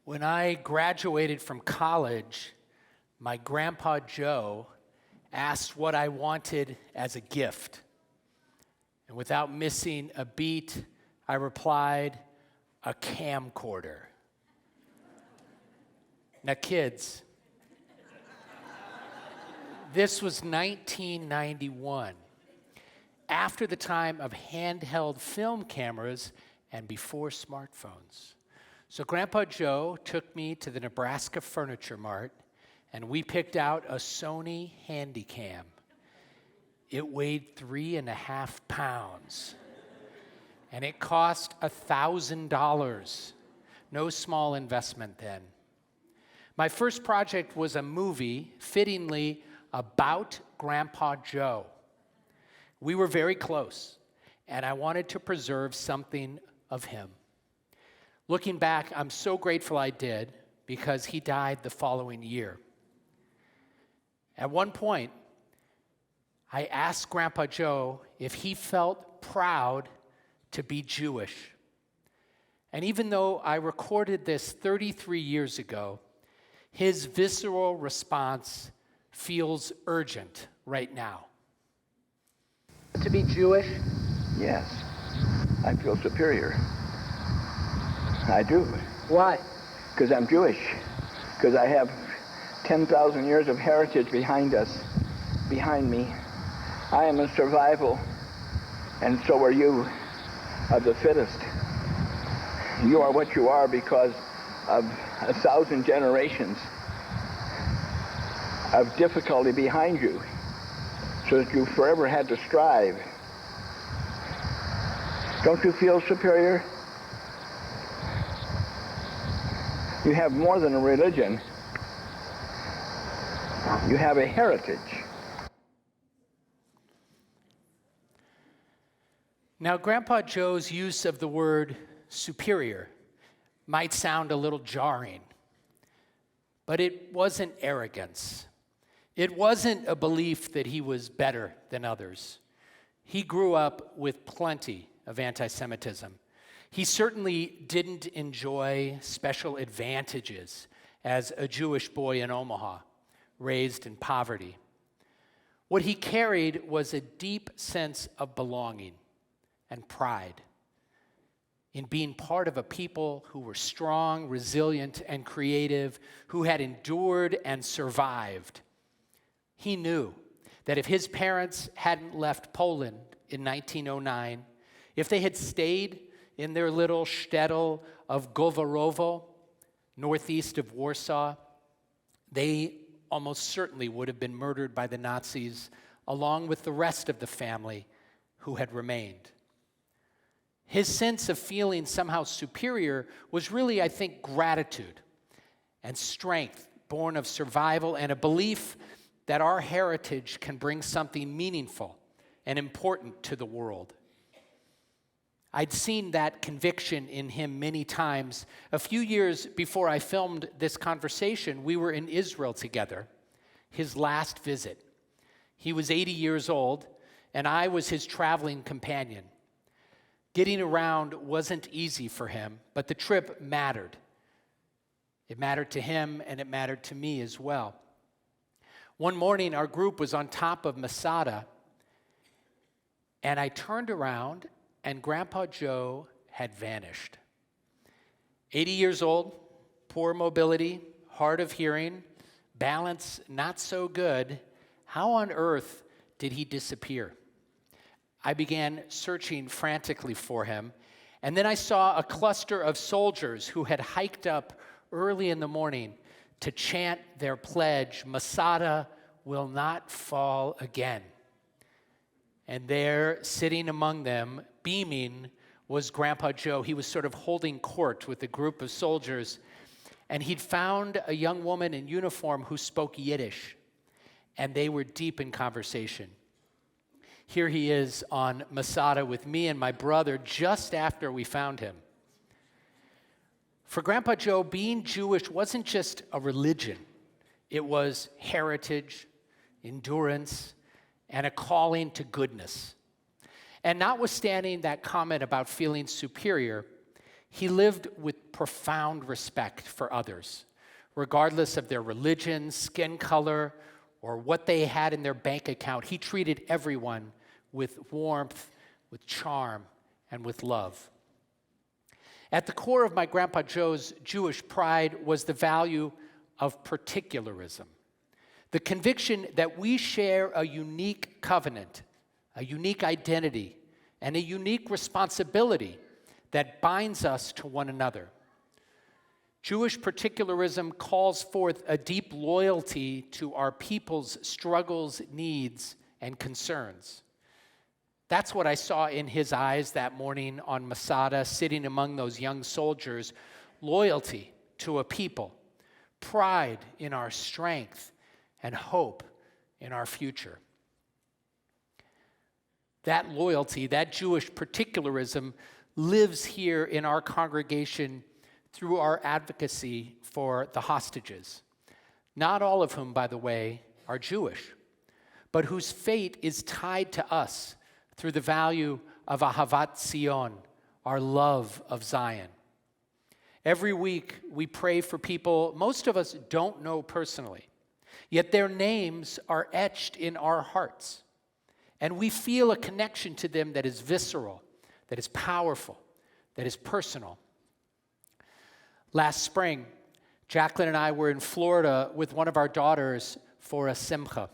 When I graduated from college, my grandpa Joe asked what I wanted as a gift. And without missing a beat, I replied, a camcorder. Now, kids, this was 1991, after the time of handheld film cameras and before smartphones. So Grandpa Joe took me to the Nebraska Furniture Mart, and we picked out a Sony Handycam. It weighed 3.5 pounds, and it cost $1,000. No small investment then. My first project was a movie, fittingly, about Grandpa Joe. We were very close, and I wanted to preserve something of him. Looking back, I'm so grateful I did, because he died the following year. At one point, I asked Grandpa Joe if he felt proud to be Jewish. And even though I recorded this 33 years ago, his visceral response feels urgent right now. To be Jewish? Yes, I feel superior. I do. Why? Because I'm Jewish. Because I have 10,000 years of heritage behind me. I am a survival, and so are you, of the fittest. You are what you are because of 1,000 generations of difficulty behind you, so that you forever had to strive. Don't you feel superior? You have more than a religion. You have a heritage. Now, Grandpa Joe's use of the word superior might sound a little jarring, but it wasn't arrogance. It wasn't a belief that he was better than others. He grew up with plenty of anti-Semitism. He certainly didn't enjoy special advantages as a Jewish boy in Omaha, raised in poverty. What he carried was a deep sense of belonging and pride in being part of a people who were strong, resilient, and creative, who had endured and survived. He knew that if his parents hadn't left Poland in 1909, if they had stayed in their little shtetl of Goworowo, northeast of Warsaw, they almost certainly would have been murdered by the Nazis, along with the rest of the family who had remained. His sense of feeling somehow superior was really, I think, gratitude and strength, born of survival and a belief that our heritage can bring something meaningful and important to the world. I'd seen that conviction in him many times. A few years before I filmed this conversation, we were in Israel together, his last visit. He was 80 years old, and I was his traveling companion. Getting around wasn't easy for him, but the trip mattered. It mattered to him, and it mattered to me as well. One morning, our group was on top of Masada, and I turned around, and Grandpa Joe had vanished. 80 years old, poor mobility, hard of hearing, balance not so good. How on earth did he disappear? I began searching frantically for him, and then I saw a cluster of soldiers who had hiked up early in the morning to chant their pledge, Masada will not fall again. And there, sitting among them, beaming, was Grandpa Joe. He was sort of holding court with a group of soldiers, and he'd found a young woman in uniform who spoke Yiddish, and they were deep in conversation. Here he is on Masada with me and my brother just after we found him. For Grandpa Joe, being Jewish wasn't just a religion. It was heritage, endurance, and a calling to goodness. And notwithstanding that comment about feeling superior, he lived with profound respect for others, regardless of their religion, skin color, or what they had in their bank account. He treated everyone with warmth, with charm, and with love. At the core of my Grandpa Joe's Jewish pride was the value of particularism, the conviction that we share a unique covenant, a unique identity, and a unique responsibility that binds us to one another. Jewish particularism calls forth a deep loyalty to our people's struggles, needs, and concerns. That's what I saw in his eyes that morning on Masada, sitting among those young soldiers. Loyalty to a people, pride in our strength, and hope in our future. That loyalty, that Jewish particularism, lives here in our congregation through our advocacy for the hostages. Not all of whom, by the way, are Jewish, but whose fate is tied to us through the value of Ahavat Zion, our love of Zion. Every week, we pray for people most of us don't know personally, yet their names are etched in our hearts, and we feel a connection to them that is visceral, that is powerful, that is personal. Last spring, Jacqueline and I were in Florida with one of our daughters for a simcha.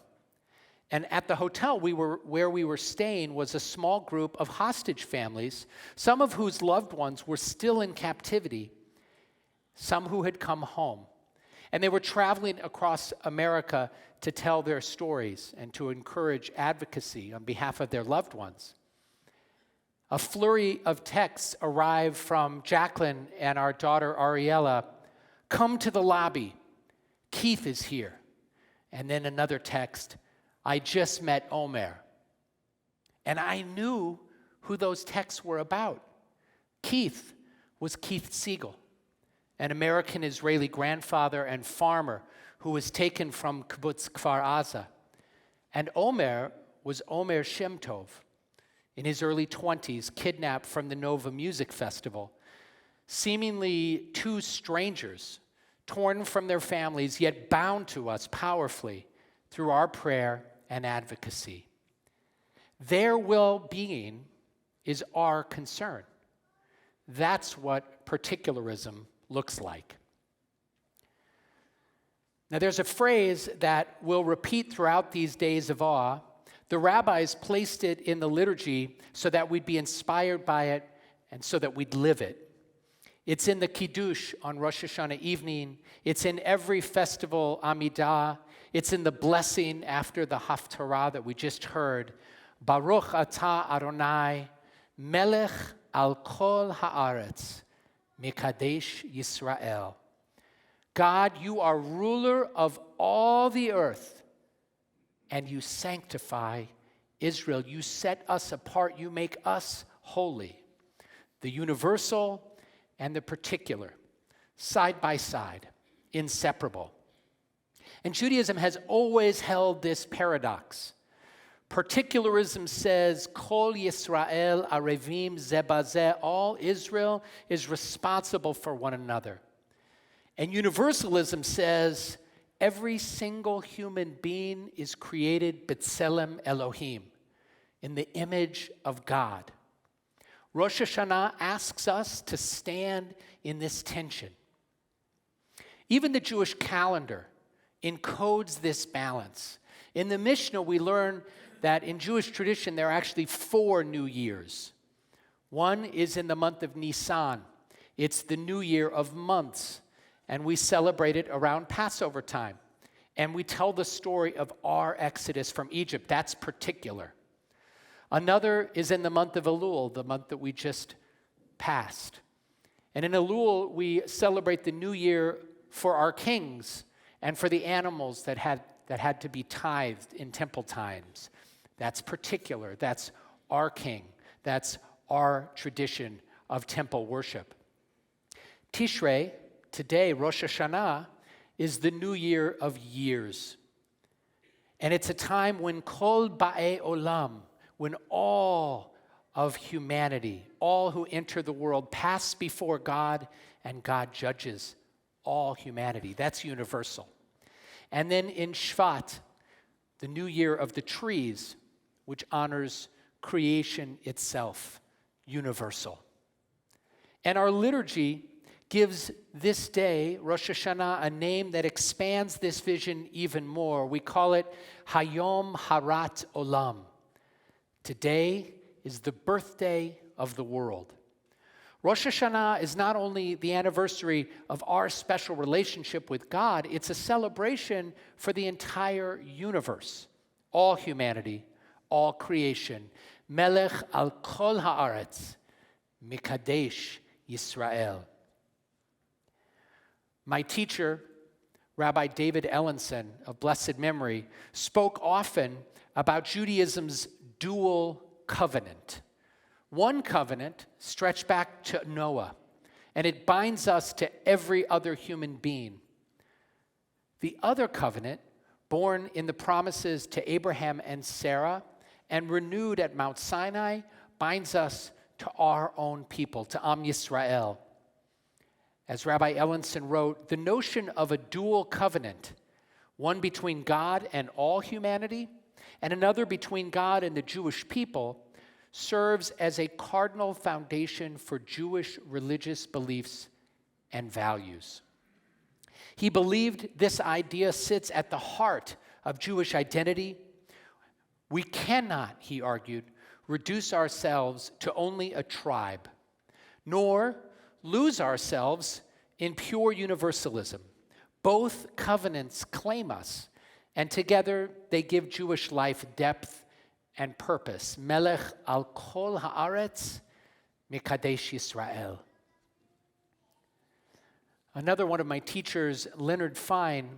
And at the hotel where we were staying was a small group of hostage families, some of whose loved ones were still in captivity, some who had come home. And they were traveling across America to tell their stories and to encourage advocacy on behalf of their loved ones. A flurry of texts arrived from Jacqueline and our daughter Ariella. Come to the lobby. Keith is here. And then another text. I just met Omer. And I knew who those texts were about. Keith was Keith Siegel, an American-Israeli grandfather and farmer who was taken from Kibbutz Kfar Aza. And Omer was Omer Shem Tov, in his early 20s, kidnapped from the Nova Music Festival. Seemingly two strangers, torn from their families, yet bound to us powerfully through our prayer and advocacy. Their well-being is our concern. That's what particularism looks like. Now, there's a phrase that will repeat throughout these days of awe. The rabbis placed it in the liturgy so that we'd be inspired by it and so that we'd live it. It's in the Kiddush on Rosh Hashanah evening. It's in every festival Amidah. It's in the blessing after the Haftarah that we just heard. Baruch atah Adonai, melech al kol haaretz, mikadesh Yisrael. God, you are ruler of all the earth, and you sanctify Israel. You set us apart. You make us holy. The universal and the particular, side by side, inseparable. And Judaism has always held this paradox. Particularism says, Kol Yisrael arevim ze bazeh, all Israel is responsible for one another. And universalism says, every single human being is created b'tselem Elohim, in the image of God. Rosh Hashanah asks us to stand in this tension. Even the Jewish calendar encodes this balance. In the Mishnah, we learn that in Jewish tradition, there are actually 4 New Years. One is in the month of Nisan. It's the New Year of months, and we celebrate it around Passover time. And we tell the story of our exodus from Egypt. That's particular. Another is in the month of Elul, the month that we just passed. And in Elul, we celebrate the new year for our kings and for the animals that had to be tithed in temple times. That's particular. That's our king. That's our tradition of temple worship. Tishrei, today, Rosh Hashanah, is the new year of years. And it's a time when kol ba'ei olam, when all of humanity, all who enter the world, pass before God and God judges all humanity. That's universal. And then in Shvat, the new year of the trees, which honors creation itself, universal. And our liturgy gives this day, Rosh Hashanah, a name that expands this vision even more. We call it Hayom Harat Olam. Today is the birthday of the world. Rosh Hashanah is not only the anniversary of our special relationship with God, it's a celebration for the entire universe, all humanity, all creation. Melech al kol haaretz, Mikadesh Yisrael. My teacher, Rabbi David Ellenson of blessed memory, spoke often about Judaism's dual covenant. One covenant stretched back to Noah, and it binds us to every other human being. The other covenant, born in the promises to Abraham and Sarah, and renewed at Mount Sinai, binds us to our own people, to Am Yisrael. As Rabbi Ellenson wrote, the notion of a dual covenant, one between God and all humanity, and another between God and the Jewish people, serves as a cardinal foundation for Jewish religious beliefs and values. He believed this idea sits at the heart of Jewish identity. We cannot, he argued, reduce ourselves to only a tribe, nor lose ourselves in pure universalism. Both covenants claim us, and together they give Jewish life depth and purpose. Melech al kol haaretz, Mikadesh Yisrael. Another one of my teachers, Leonard Fine,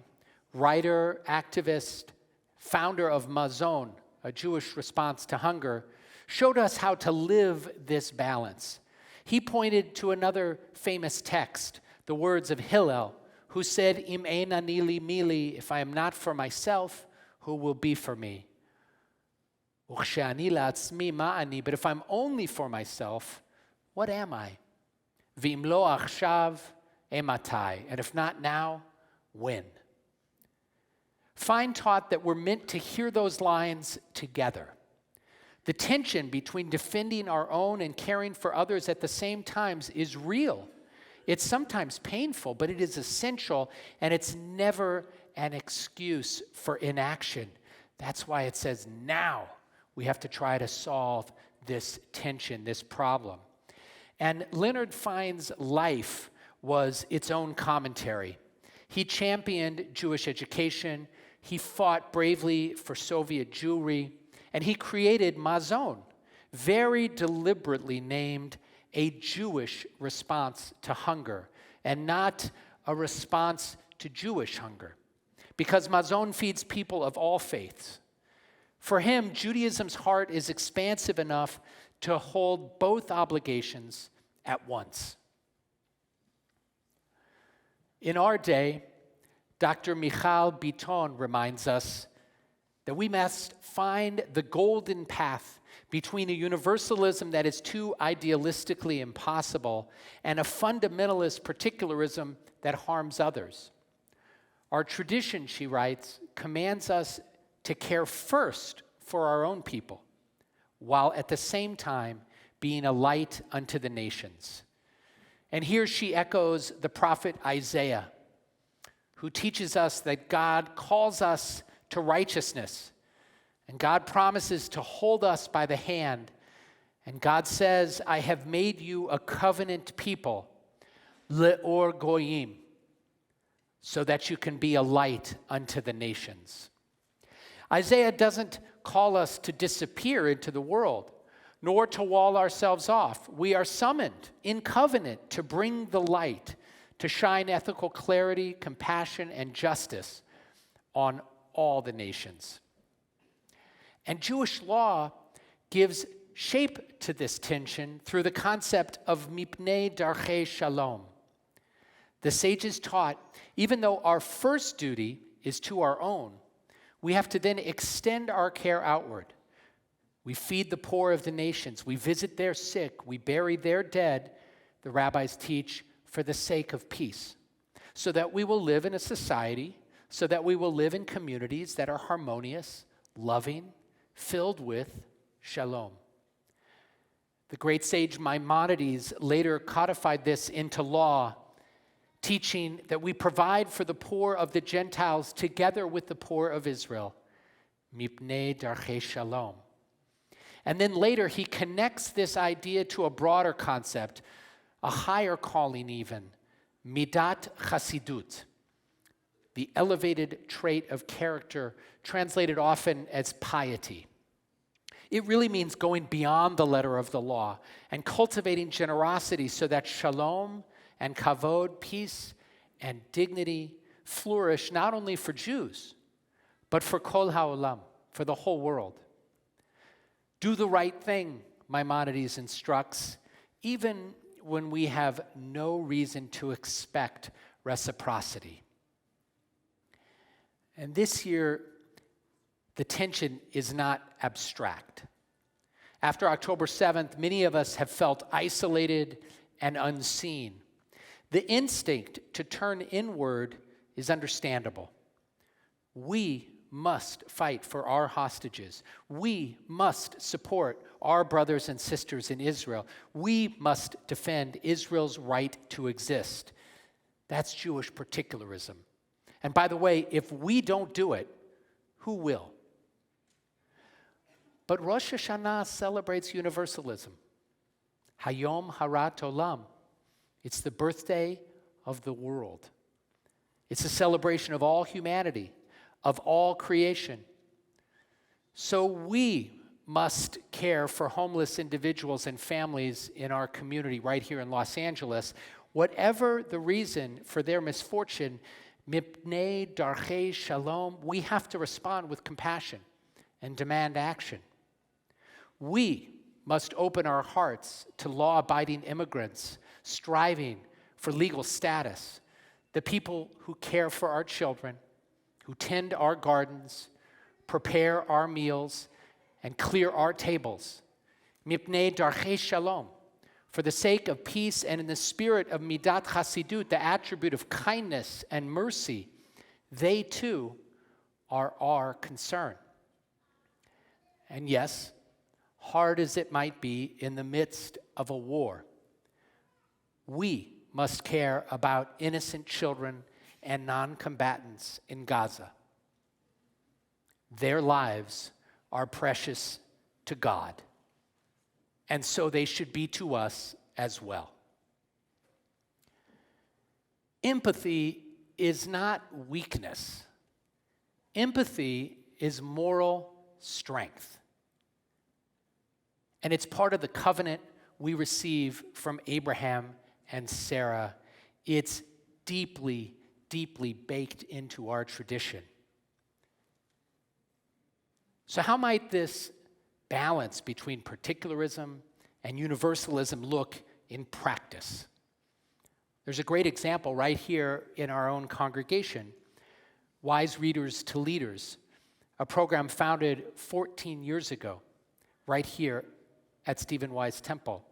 writer, activist, founder of Mazon, a Jewish response to hunger, showed us how to live this balance. He pointed to another famous text, the words of Hillel, who said, Im ein ani li mili, if I am not for myself, who will be for me? Uchshe'ani la'atzmi ma'ani, but if I'm only for myself, what am I? V'im lo achshav ematai, and if not now, when? Fine taught that we're meant to hear those lines together. The tension between defending our own and caring for others at the same time is real. It's sometimes painful, but it is essential, and it's never an excuse for inaction. That's why it says now we have to try to solve this tension, this problem. And Leonard Fine's life was its own commentary. He championed Jewish education. He fought bravely for Soviet Jewry, and he created Mazon, very deliberately named a Jewish response to hunger, and not a response to Jewish hunger, because Mazon feeds people of all faiths. For him, Judaism's heart is expansive enough to hold both obligations at once. In our day, Dr. Michal Biton reminds us that we must find the golden path between a universalism that is too idealistically impossible and a fundamentalist particularism that harms others. Our tradition, she writes, commands us to care first for our own people, while at the same time being a light unto the nations. And here she echoes the prophet Isaiah, who teaches us that God calls us to righteousness, and God promises to hold us by the hand. And God says, I have made you a covenant people, le'or goyim, so that you can be a light unto the nations. Isaiah doesn't call us to disappear into the world, nor to wall ourselves off. We are summoned in covenant to bring the light, to shine ethical clarity, compassion, and justice on all the nations. And Jewish law gives shape to this tension through the concept of mipnei darchei shalom. The sages taught, even though our first duty is to our own, we have to then extend our care outward. We feed the poor of the nations. We visit their sick. We bury their dead, the rabbis teach, for the sake of peace, so that we will live in a society, so that we will live in communities that are harmonious, loving, filled with shalom. The great sage Maimonides later codified this into law, teaching that we provide for the poor of the Gentiles together with the poor of Israel, mipnei darchei shalom. And then later he connects this idea to a broader concept, a higher calling even, midat chasidut, the elevated trait of character, translated often as piety. It really means going beyond the letter of the law and cultivating generosity so that shalom and kavod, peace and dignity, flourish not only for Jews, but for kol ha'olam, for the whole world. Do the right thing, Maimonides instructs, even when we have no reason to expect reciprocity. And this year, the tension is not abstract. After October 7th, many of us have felt isolated and unseen. The instinct to turn inward is understandable. We must fight for our hostages. We must support our brothers and sisters in Israel. We must defend Israel's right to exist. That's Jewish particularism. And by the way, if we don't do it, who will? But Rosh Hashanah celebrates universalism. Hayom Harat Olam. It's the birthday of the world. It's a celebration of all humanity, of all creation. So we must care for homeless individuals and families in our community right here in Los Angeles, whatever the reason for their misfortune. Mipnei darchei shalom, we have to respond with compassion and demand action. We must open our hearts to law-abiding immigrants striving for legal status, the people who care for our children, who tend our gardens, prepare our meals, and clear our tables. Mipnei darchei shalom, for the sake of peace and in the spirit of midat chasidut, the attribute of kindness and mercy, they too are our concern. And yes, hard as it might be in the midst of a war, we must care about innocent children and non-combatants in Gaza. Their lives are precious to God, and so they should be to us as well. Empathy is not weakness. Empathy is moral strength. And it's part of the covenant we receive from Abraham and Sarah. It's deeply, deeply baked into our tradition. So how might this balance between particularism and universalism look in practice? There's a great example right here in our own congregation, Wise Readers to Leaders, a program founded 14 years ago, right here at Stephen Wise Temple.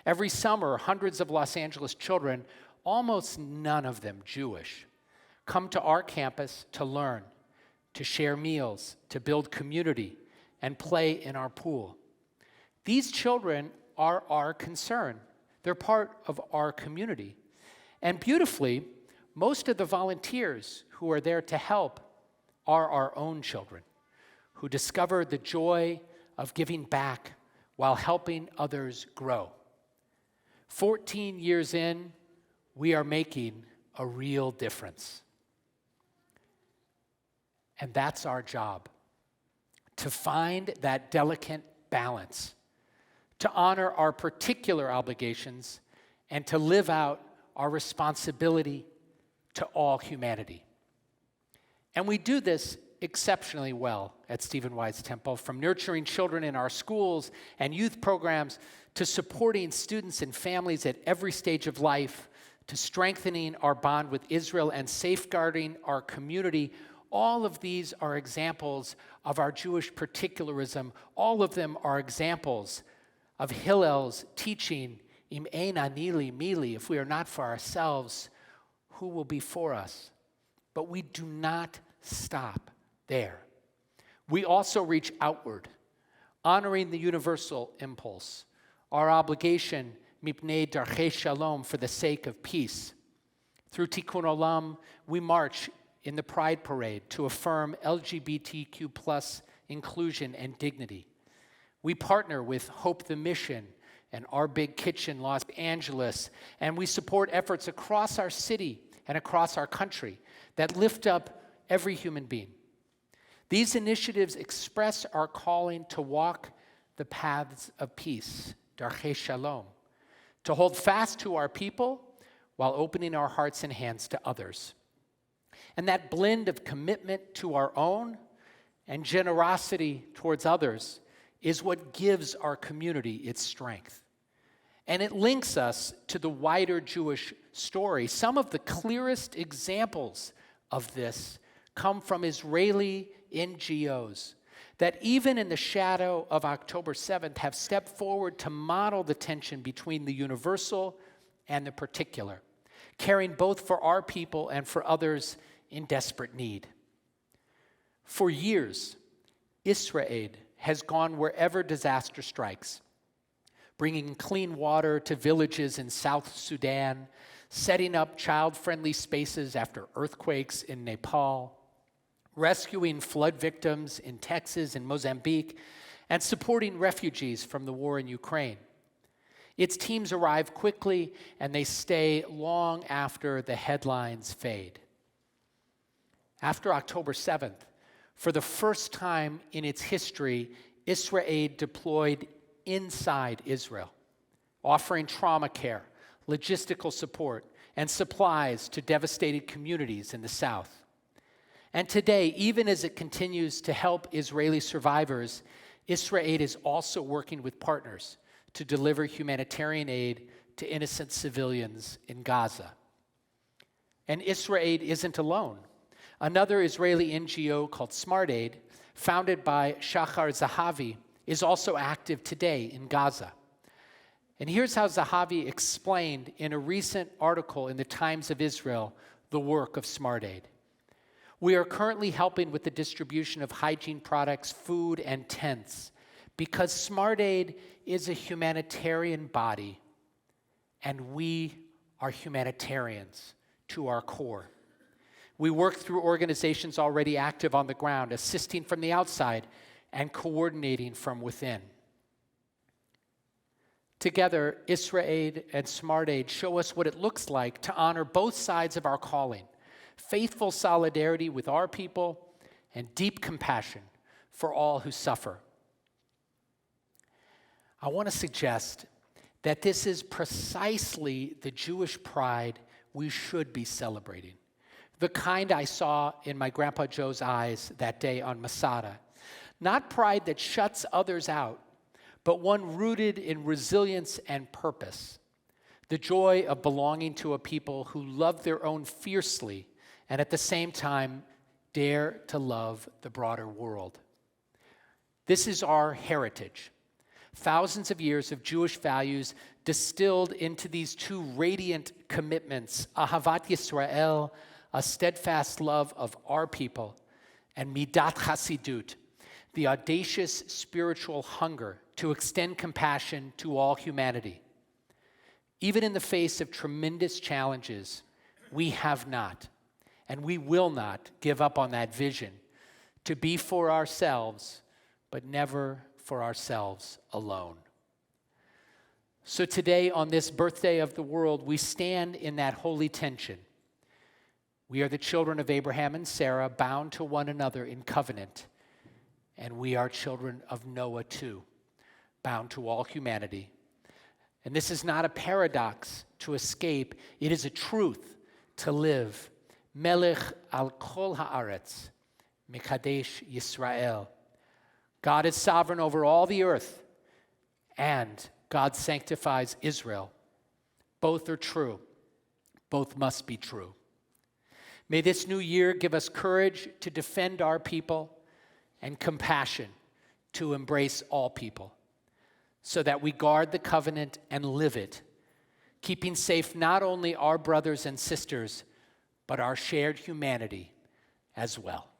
Every summer, hundreds of Los Angeles children, almost none of them Jewish, come to our campus to learn, to share meals, to build community, and play in our pool. These children are our concern. They're part of our community. And beautifully, most of the volunteers who are there to help are our own children, who discover the joy of giving back while helping others grow. 14 years in, we are making a real difference. And that's our job, to find that delicate balance, to honor our particular obligations, and to live out our responsibility to all humanity. And we do this exceptionally well at Stephen Wise Temple, from nurturing children in our schools and youth programs to supporting students and families at every stage of life, to strengthening our bond with Israel and safeguarding our community. All of these are examples of our Jewish particularism. All of them are examples of Hillel's teaching Im ein anili mili, if we are not for ourselves, who will be for us? But we do not stop there. We also reach outward, honoring the universal impulse, our obligation, mipnei darchei shalom, for the sake of peace. Through Tikkun Olam, we march in the Pride Parade to affirm LGBTQ plus inclusion and dignity. We partner with Hope the Mission and Our Big Kitchen Los Angeles, and we support efforts across our city and across our country that lift up every human being. These initiatives express our calling to walk the paths of peace, darchei shalom, to hold fast to our people while opening our hearts and hands to others. And that blend of commitment to our own and generosity towards others is what gives our community its strength. And it links us to the wider Jewish story. Some of the clearest examples of this come from Israeli NGOs that even in the shadow of October 7th have stepped forward to model the tension between the universal and the particular, caring both for our people and for others in desperate need. For years, Israel has gone wherever disaster strikes, bringing clean water to villages in South Sudan, setting up child-friendly spaces after earthquakes in Nepal, rescuing flood victims in Texas and Mozambique, and supporting refugees from the war in Ukraine. Its teams arrive quickly, and they stay long after the headlines fade. After October 7th, for the first time in its history, Israel deployed inside Israel, offering trauma care, logistical support, and supplies to devastated communities in the south. And today, even as it continues to help Israeli survivors, Israel is also working with partners to deliver humanitarian aid to innocent civilians in Gaza. And Israel isn't alone. Another Israeli NGO called Smart Aid, founded by Shachar Zahavi, is also active today in Gaza. And here's how Zahavi explained in a recent article in the Times of Israel the work of Smart Aid. We are currently helping with the distribution of hygiene products, food, and tents because Smart Aid is a humanitarian body, and we are humanitarians to our core. We work through organizations already active on the ground, assisting from the outside and coordinating from within. Together, IsraAid and Smart Aid show us what it looks like to honor both sides of our calling, faithful solidarity with our people and deep compassion for all who suffer. I want to suggest that this is precisely the Jewish pride we should be celebrating. The kind I saw in my Grandpa Joe's eyes that day on Masada. Not pride that shuts others out, but one rooted in resilience and purpose. The joy of belonging to a people who love their own fiercely and at the same time dare to love the broader world. This is our heritage. Thousands of years of Jewish values distilled into these two radiant commitments, Ahavat Yisrael, a steadfast love of our people, and Midat Chasidut, the audacious spiritual hunger to extend compassion to all humanity. Even in the face of tremendous challenges, we have not, and we will not give up on that vision to be for ourselves, but never for ourselves alone. So today, on this birthday of the world, we stand in that holy tension. We are the children of Abraham and Sarah, bound to one another in covenant. And we are children of Noah too, bound to all humanity. And this is not a paradox to escape. It is a truth to live. Melech al kol haaretz, Mekadesh Yisrael. God is sovereign over all the earth, and God sanctifies Israel. Both are true. Both must be true. May this new year give us courage to defend our people and compassion to embrace all people, so that we guard the covenant and live it keeping safe not only our brothers and sisters, but our shared humanity as well.